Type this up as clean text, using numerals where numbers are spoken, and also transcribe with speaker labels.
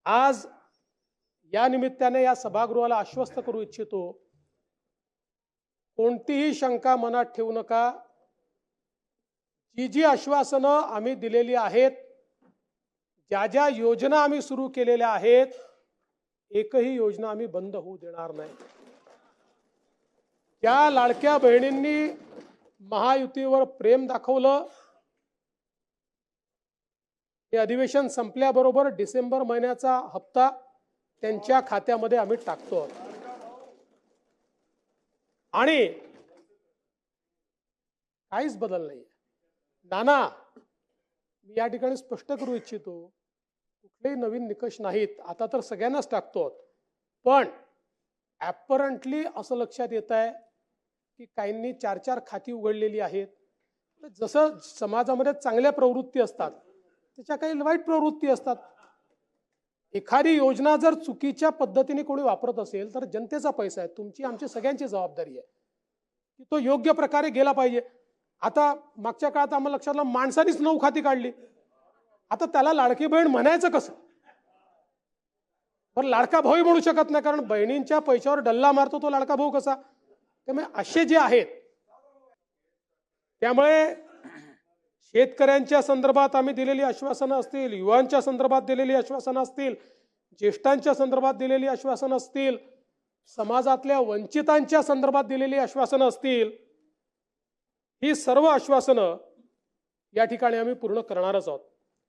Speaker 1: आज या निमित्ताने या सभागृहाला आश्वस्त करू इच्छितो, कोणतीही शंका मनात ठेवू नका। जी जी आश्वासनं आम्ही दिलेली आहेत, ज्या ज्या योजना आम्ही सुरू केलेल्या आहेत, एकही योजना आम्ही बंद होऊ देणार नाही। त्या लाडक्या बहिणींनी महायुतीवर प्रेम दाखवलं, हे अधिवेशन संपल्याबरोबर डिसेंबर महिन्याचा हप्ता त्यांच्या खात्यामध्ये आम्ही टाकतो। आणि काहीच बदल नाही। नाना, मी या ठिकाणी स्पष्ट करू इच्छितो, कुठलेही नवीन निकष नाहीत, आता तर सगळ्यांनाच टाकतो। पण ॲपरंटली असं लक्षात येत आहे की काहींनी 4-4 खाती उघडलेली आहेत। जसं समाजामध्ये चांगल्या प्रवृत्ती असतात, त्याच्या काही वाईट प्रवृत्ती असतात। एखादी योजना जर चुकीच्या पद्धतीने कोणी वापरत असेल तर जनतेचा पैसा आहे, तुमची आमची सगळ्यांची जबाबदारी आहे की तो योग्य प्रकारे गेला पाहिजे। आता मागच्या काळात आम्हाला लक्षात आलं, माणसानीच 9 खाती काढली, आता त्याला लाडकी बहीण म्हणायचं कसं? पण लाडका भाऊ म्हणू शकत नाही, कारण बहिणींच्या पैशावर डल्ला मारतो तो लाडका भाऊ कसा? त्यामुळे असे जे आहेत, त्यामुळे शेतकऱ्यांच्या संदर्भात आम्ही दिलेली आश्वासनं असतील, युवांच्या संदर्भात दिलेली आश्वासनं असतील, ज्येष्ठांच्या संदर्भात दिलेली आश्वासनं असतील, समाजातल्या वंचितांच्या संदर्भात दिलेली आश्वासनं असतील, ही सर्व आश्वासनं या ठिकाणी आम्ही पूर्ण करणारच आहोत।